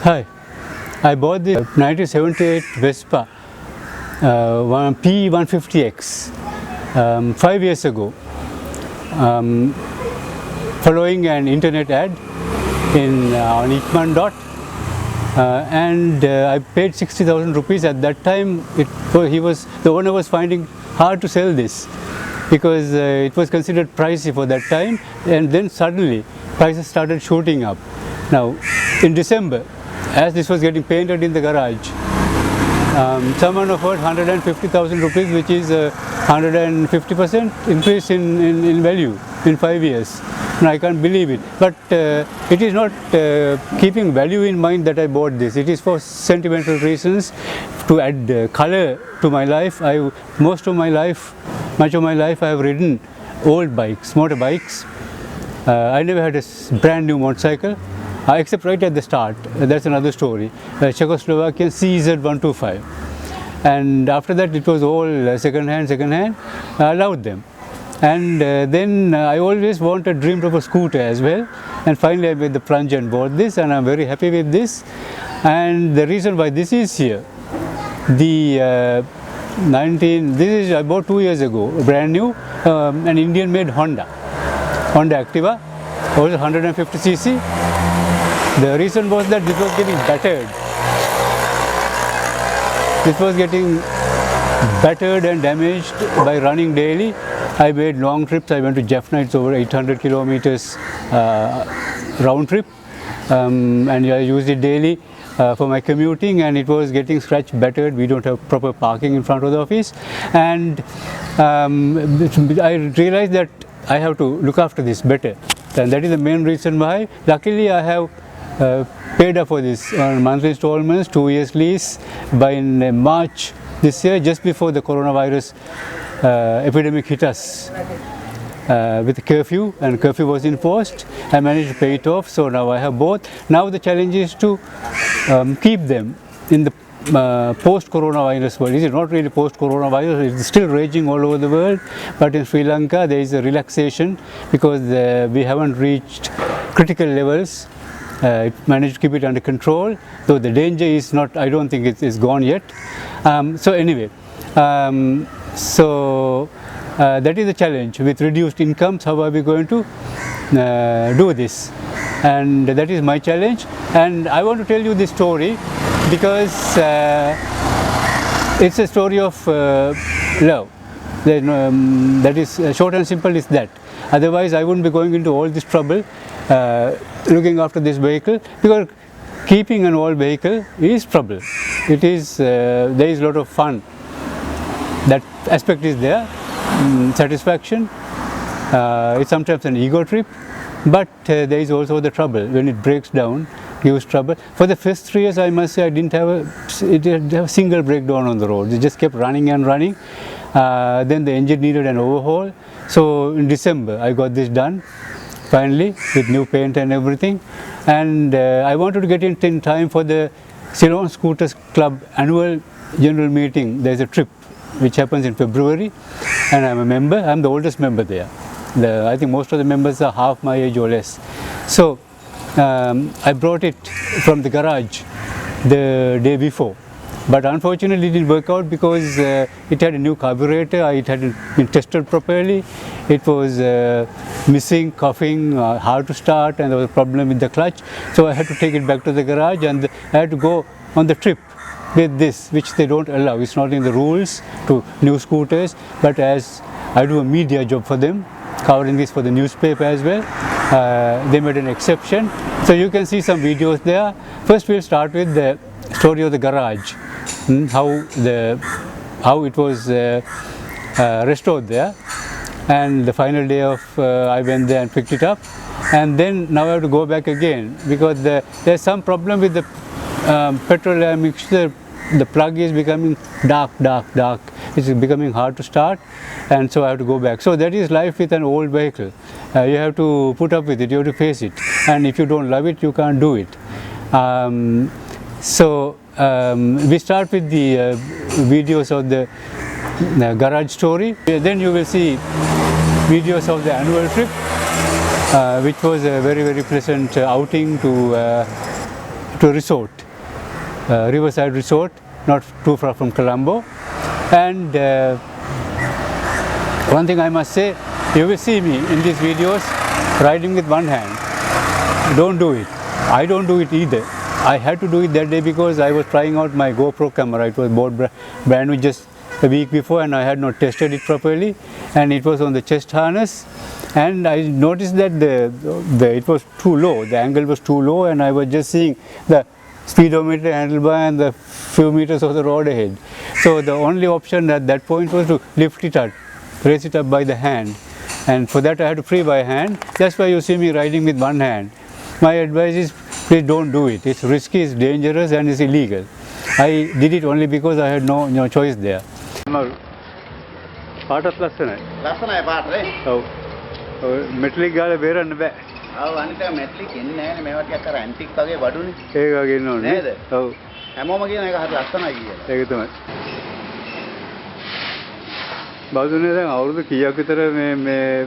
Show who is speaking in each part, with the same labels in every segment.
Speaker 1: Hi, I bought the 1978 Vespa P150X 5 years ago, following an internet ad on Ikman. And I paid 60,000 rupees. At that time, the owner was finding hard to sell this because it was considered pricey for that time, and then suddenly prices started shooting up. Now, in December, as this was getting painted in the garage, someone offered 150,000 rupees, which is 150% increase in value in 5 years. And I can't believe it. But it is not keeping value in mind that I bought this. It is for sentimental reasons, to add color to my life. Much of my life I have ridden old bikes, motorbikes. I never had a brand new motorcycle, except right at the start. That's another story. Czechoslovakian CZ125. And after that it was all second hand. I loved them. And then I always dreamed of a scooter as well, and finally I made the plunge and bought this, and I'm very happy with this. And the reason why this is here, I bought 2 years ago, brand new, an Indian made Honda Activa, also 150cc. The reason was that this was getting battered. This was getting battered and damaged by running daily. I made long trips. I went to Jaffna. It's over 800 kilometers round trip, and I used it daily for my commuting, and it was getting scratched, battered. We don't have proper parking in front of the office, and I realized that I have to look after this better, and that is the main reason why. Luckily, I have paid up for this on monthly installments, 2 years lease, in March this year, just before the coronavirus epidemic hit us with curfew, and curfew was enforced. I managed to pay it off, so now I have both. Now the challenge is to keep them in the post-coronavirus world. It is not really post-coronavirus, it is still raging all over the world, but in Sri Lanka there is a relaxation because we haven't reached critical levels. It managed to keep it under control, though the danger is not, I don't think it is gone yet. So anyway, that is the challenge. With reduced incomes, how are we going to do this? And that is my challenge. And I want to tell you this story because it's a story of love. That is short and simple is that. Otherwise, I wouldn't be going into all this trouble looking after this vehicle, because keeping an old vehicle is trouble. It is there is a lot of fun. That aspect is there, satisfaction. It's sometimes an ego trip, but there is also the trouble. When it breaks down, gives trouble. For the first 3 years, I must say, I didn't have a single breakdown on the road. It just kept running and running. Then the engine needed an overhaul. So in December, I got this done, finally, with new paint and everything. And I wanted to get it in time for the Ceylon Scooters Club annual general meeting. There's a trip which happens in February, and I'm a member. I'm the oldest member there. I think most of the members are half my age or less. So I brought it from the garage the day before, but unfortunately it didn't work out because it had a new carburetor. It hadn't been tested properly. It was missing, coughing, hard to start, and there was a problem with the clutch. So I had to take it back to the garage, and I had to go on the trip with this, which they don't allow. It's not in the rules to new scooters, but as I do a media job for them, covering this for the newspaper as well, they made an exception. So you can see some videos there. First we'll start with the story of the garage, how it was restored there, and the final day of I went there and picked it up, and then now I have to go back again because there's some problem with the petrol air mixture. The plug is becoming dark. It's becoming hard to start, and so I have to go back. So that is life with an old vehicle. You have to put up with it, you have to face it, and if you don't love it, you can't do it. We start with the videos of the garage story. Then you will see videos of the annual trip, which was a very pleasant outing to to a resort, riverside resort, not too far from Colombo. And one thing I must say, you will see me in these videos riding with one hand. Don't do it. I don't do it either. I had to do it that day because I was trying out my GoPro camera. It was bought brand new just a week before, and I had not tested it properly, and it was on the chest harness, and I noticed that it was too low, the angle was too low, and I was just seeing the speedometer, handlebar, and the few meters of the road ahead. So the only option at that point was to lift it up, raise it up by the hand, and for that I had to free by hand. That's why you see me riding with one hand. My advice is, please don't do it. It's risky, it's dangerous, and it's illegal. I did it only because I had no choice there. පාටත් ලස්සනයි.
Speaker 2: ලස්සනයි පාට නේ.
Speaker 1: ඔව්. ඔය මෙට්ලික් ගාලා බේරන්න බෑ.
Speaker 2: ආව අනිත් එක මෙට්ලික් එන්නේ නැහැ නේ. මේවා ටිකක් අර ඇන්ටික් වගේ වඩුනේ.
Speaker 1: ඒක වගේ ඉන්න ඕනේ.
Speaker 2: නේද?
Speaker 1: ඔව්.
Speaker 2: හැමෝම කියන එක හරි ලස්සනයි කියලා.
Speaker 1: ඒක තමයි. බාදුනේ දැන් අවුරුදු කීයක් විතර මේ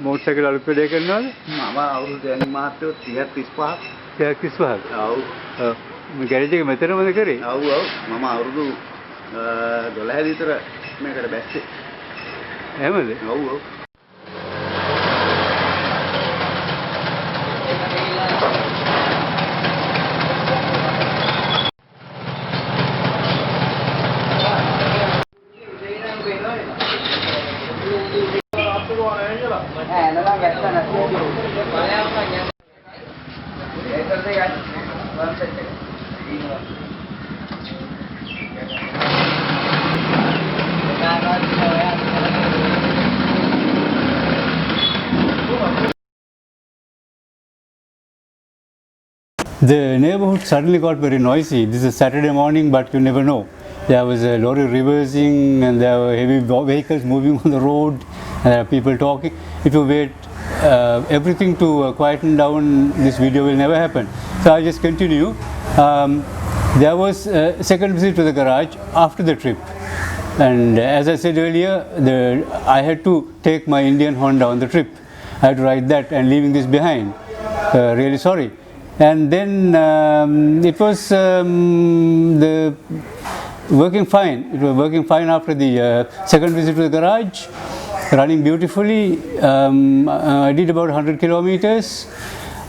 Speaker 1: මෝටර් සයිකල් අලුත් වැඩේ කරනවද?
Speaker 2: මම අවුරුදු දැන් මාත්‍රෝ 30 35ක්.
Speaker 1: 35ක්.
Speaker 2: ඔව්.
Speaker 1: ඔව්. මේ ගෑරේජ් එක මෙතනමද කරේ?
Speaker 2: ඔව් ඔව්. මම අවුරුදු 12 විතර මේකට බැස්සේ.
Speaker 1: එහෙමද?
Speaker 2: ඔව් ඔව්.
Speaker 1: The neighborhood suddenly got very noisy. This is Saturday morning, but you never know. There was a lorry reversing, and there were heavy vehicles moving on the road, and there are people talking. If you wait everything to quieten down, this video will never happen. So I'll just continue. There was a second visit to the garage after the trip, and as I said earlier, I had to take my Indian Honda on the trip. I had to ride that and leaving this behind. Really sorry. And then it was working fine. It was working fine after the second visit to the garage, running beautifully. I did about 100 kilometers,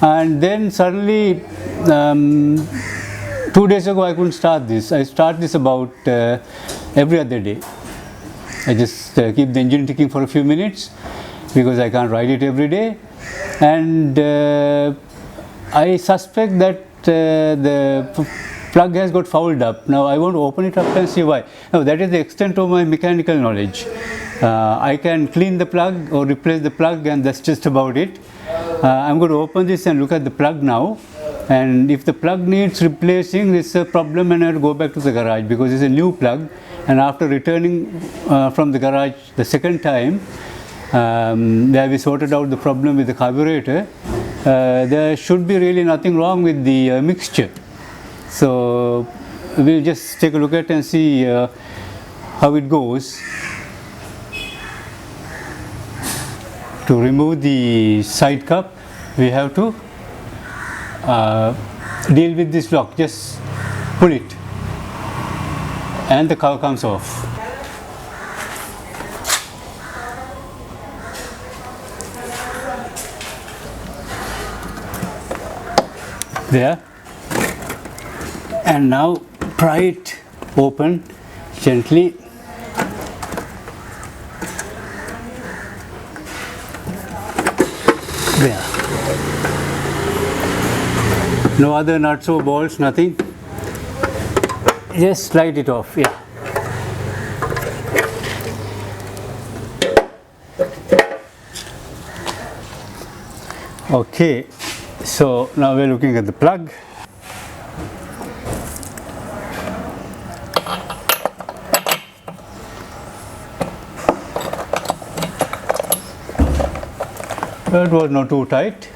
Speaker 1: and then suddenly 2 days ago I couldn't start this. I start this about every other day. I just keep the engine ticking for a few minutes because I can't ride it every day, and I suspect that the plug has got fouled up. Now I want to open it up and see why. Now that is the extent of my mechanical knowledge. I can clean the plug or replace the plug, and that's just about it. I'm going to open this and look at the plug now, and if the plug needs replacing, this is a problem, and I have to go back to the garage because it's a new plug, and after returning from the garage the second time, where we sorted out the problem with the carburetor, there should be really nothing wrong with the mixture. So we'll just take a look at and see how it goes. To remove the side cup, we have to deal with this lock. Just pull it and the cover comes off. There, and now pry it open gently. There, no other nuts or bolts, nothing, just slide it off. Yeah, okay. So now we're looking at the plug. It was not too tight.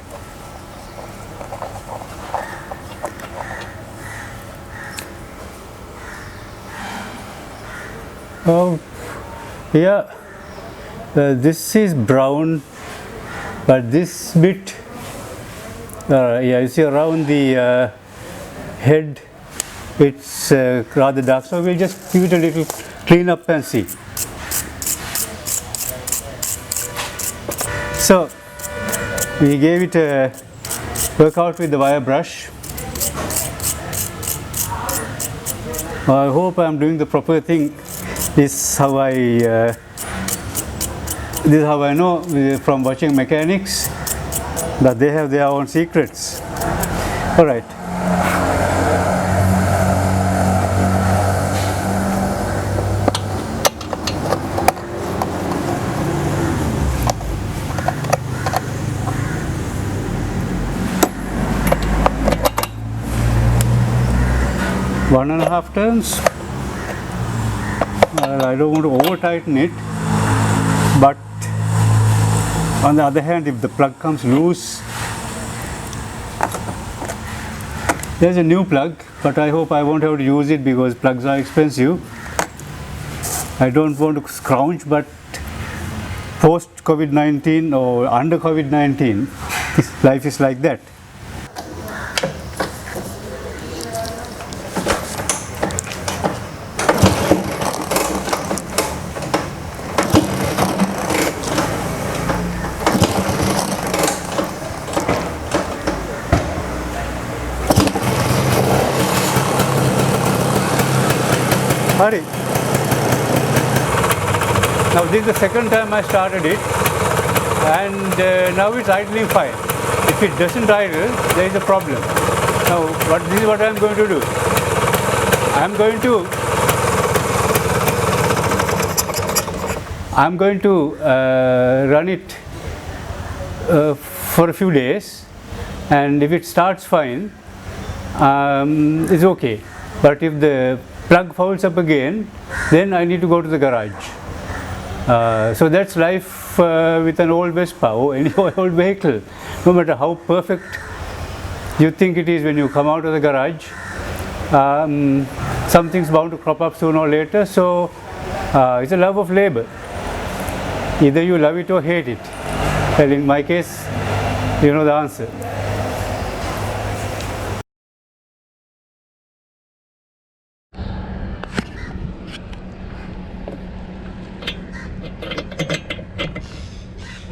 Speaker 1: Oh, yeah, this is brown, but this bit, yeah, you see around the head, it's rather dark, so we'll just give it a little clean up and see. So we gave it a workout with the wire brush. I hope I am doing the proper thing. This is how I know from watching mechanics that they have their own secrets. All right. One and a half turns. I don't want to over tighten it, but on the other hand, if the plug comes loose, there's a new plug, but I hope I won't have to use it because plugs are expensive. I don't want to scrounge, but post COVID-19 or under COVID-19, life is like that. Hurry. Now this is the second time I started it, and now it's idling fine. If it doesn't idle, there is a problem. Now this is what I am going to do. I am going to run it for a few days, and if it starts fine, it's okay. But if the plug fouls up again, then I need to go to the garage. So that's life with an old Vespa or any old vehicle. No matter how perfect you think it is when you come out of the garage, something's bound to crop up sooner or later. So it's a love of labor. Either you love it or hate it. Well, in my case, you know the answer.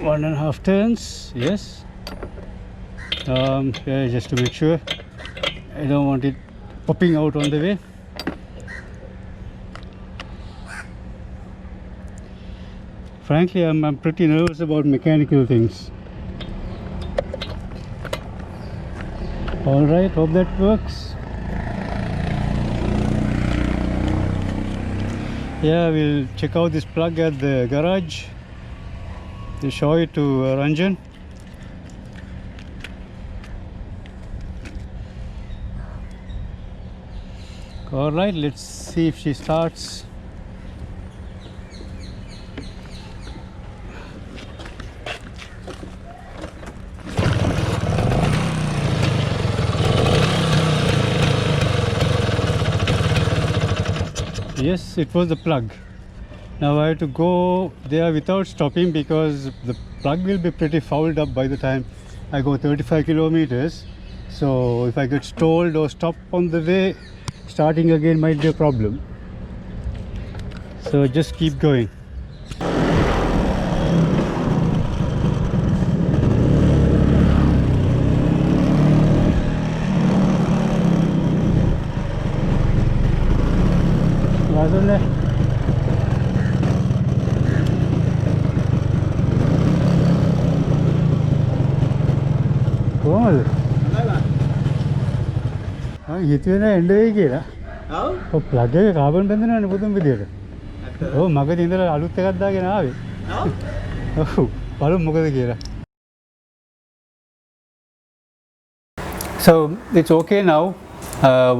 Speaker 1: One and a half turns, yes. Yeah, just to make sure I don't want it popping out on the way. Frankly, I'm pretty nervous about mechanical things. All right, hope that works. Yeah, we'll check out this plug at the garage. We'll show it to Ranjan. All right, let's see if she starts. Yes, it was the plug. Now I have to go there without stopping because the plug will be pretty fouled up by the time I go 35 kilometers. So if I get stalled or stop on the way, starting again might be a problem. So just keep going. කොහමද? හිතුවේ නෑ එන්න වෙයි කියලා. ඔව්. ඔය plug එකේ carbon බැඳෙනවනේ පුදුම විදියට. ඔව් මගදී ඉඳලා අලුත් එකක් දාගෙන ආවේ. ඔව්. ඔව්. බලමු මොකද කියලා. So it's okay now.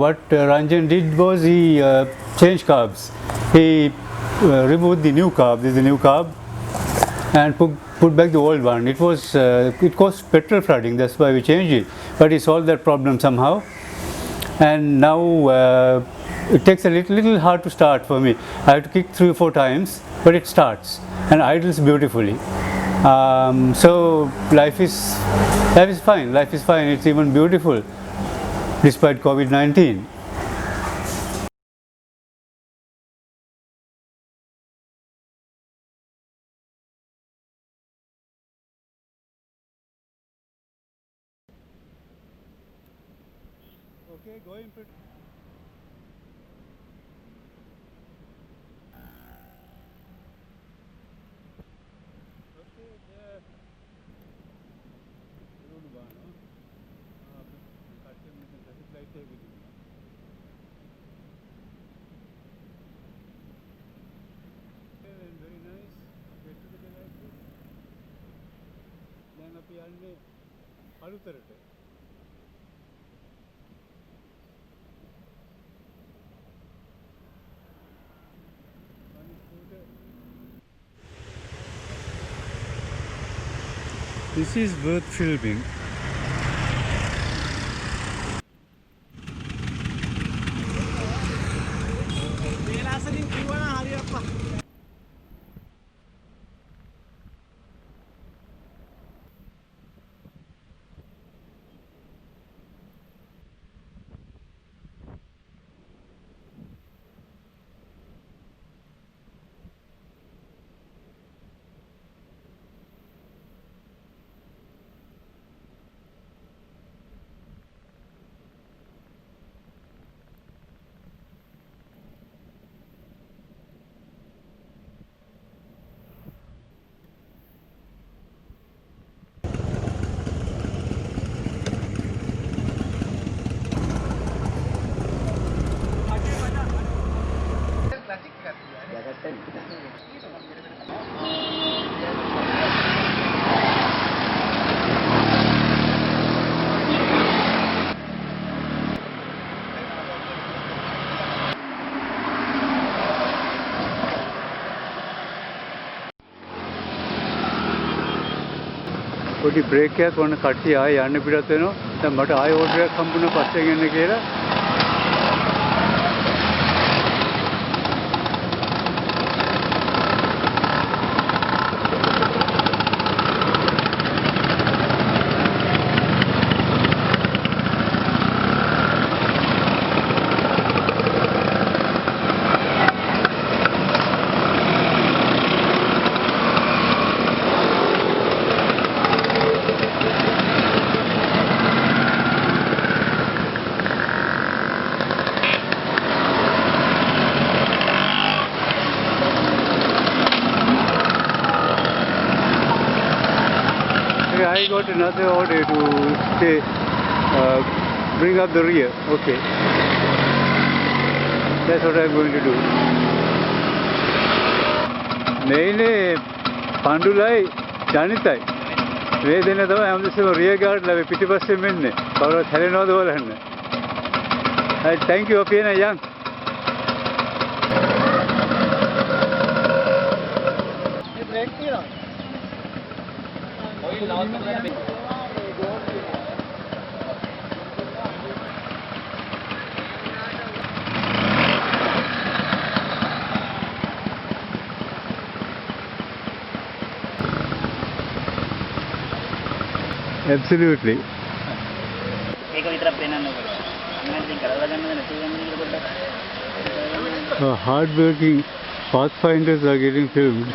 Speaker 1: What Ranjan did was he changed carbs. He removed the new carb. This is the new carb, and put back the old one. It caused petrol flooding. That's why we changed it. But he solved that problem somehow. And now it takes a little hard to start for me. I have to kick 3 or 4 times, but it starts and idles beautifully. So life is fine. Life is fine. It's even beautiful. despite COVID-19. Okay, going pretty. Okay, there. Road one, huh? Traffic light है भी नहीं. And very nice. Get to the like this. Then අපි යන්නේ අලුතරට. This is worth filming. පොඩි break එකක් වුණ කට්ටිය ආයෙ යන්න පිටත් වෙනවා. දැන් මට ආයෙ ඕඩර් එකක් හම්බුණා පස්සේ ගෙන්න කියලා. I got another order to say, bring up the rear. Okay. That's what I'm going to do. Mainly, Pandulai, Janitai. මේ දෙන තමයි හැමදෙස්සම රියර් ගාඩ් ලා පිටිපස්සෙන් මෙන්නේ. කවුරුත් හැලෙනවද බලන්න. Thank you අපි එන යන්. මේ බ්‍රේක් තියනවා. ඔය ලවුඩ් කරලා Absolutely. Hard-working pathfinders are getting filmed.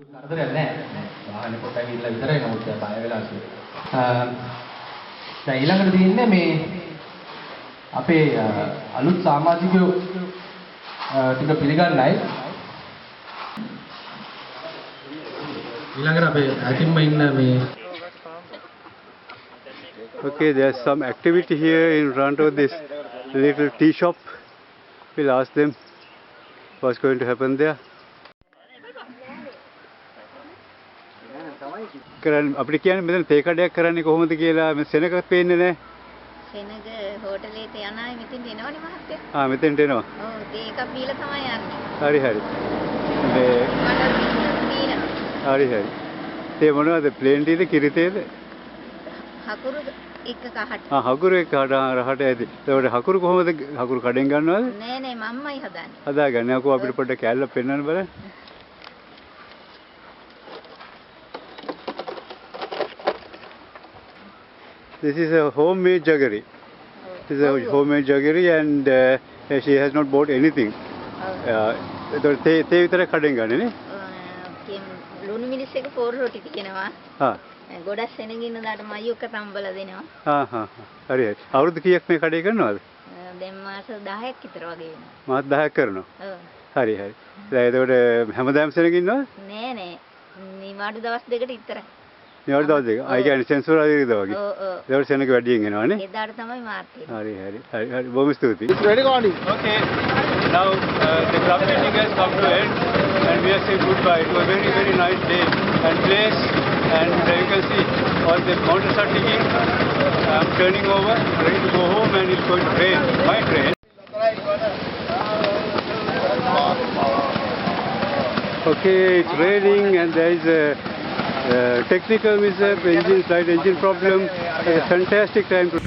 Speaker 3: කරදරයක් නැහැ. වාහනේ පොඩ්ඩක් ගිහිල්ලා විතරයි නමුත් බය වෙලා තියෙන්නේ. දැන් ඊළඟට තියෙන්නේ මේ අපේ අලුත් සමාජිකයෝ ටික පිළිගන්නයි. ඊළඟට අපේ ඇතින්ම ඉන්න මේ
Speaker 1: Okay, there's some activity here in front of this little tea shop. We'll ask them what's going to happen there. කරන්නේ අපිට කියන්නේ මෙතන තේ කඩයක් කරන්නේ කොහොමද කියලා මේ සෙනඟ පේන්නේ නැහැ.
Speaker 4: සෙනඟ හෝටලේට යන අය මෙතෙන්ට එනවනේ මහත්තයා.
Speaker 1: මෙතෙන්ට එනවා.
Speaker 4: ඔව් තේ එකක් බීලා තමයි යන්නේ.
Speaker 1: හරි හරි. මේ හරි හරි. තේ මොනවද? ප්ලේන් ටීද කිරි තේද?
Speaker 4: හකුරු එක කහට.
Speaker 1: හකුරු එක රහට ඇති. ඒකට හකුරු කොහොමද හකුරු කඩෙන් ගන්නවද?
Speaker 4: නෑ නෑ මම්මයි හදාන්නේ.
Speaker 1: හදාගන්නේ. අකෝ අපිට පොඩ්ඩක් කැල්ලක් පෙන්වන්න බලන්න. This is a homemade jaggery. This is a homemade jaggery and she has not bought anything. තේ විතරක් කඩෙන් ගන්නේ නේ?
Speaker 4: ලුණු මිරිස් එක පෝරු රොටි තියෙනවා. ගොඩක් සෙනගින්න දාට මයි ඔක්ක තම්බලා දෙනවා.
Speaker 1: හරි හරි. අවුරුදු කීයක් මේ කඩේ කරනවද?
Speaker 4: දැන් මාස 10ක් විතර වගේ වෙනවා.
Speaker 1: මාස 10ක් කරනවා.
Speaker 4: ඔව්.
Speaker 1: හරි හරි. දැන් එතකොට හැමදාම සෙනගින්නවද?
Speaker 4: නෑ නෑ. නිවාඩු දවස් දෙකට විතරයි.
Speaker 1: නිවාඩු දවස් දෙක. ආයි කියන්නේ සෙන්සුරාදීද වගේ.
Speaker 4: ඔව් ඔව්.
Speaker 1: ඒකට සෙනග වැඩියෙන් එනවනේ.
Speaker 4: එදාට තමයි මාර්කේ.
Speaker 1: හරි හරි. හරි බොහොම ස්තුතියි.
Speaker 2: It's ready Gandhi.
Speaker 1: Okay. Now the club meeting has come to end and we are saying goodbye. It was a very very nice day and place and you can see all the mountains are ticking. I'm turning over, ready to go home and it's going to rain. My train. Okay, it's raining and there is a technical mishap, slight engine problem. It's a fantastic time to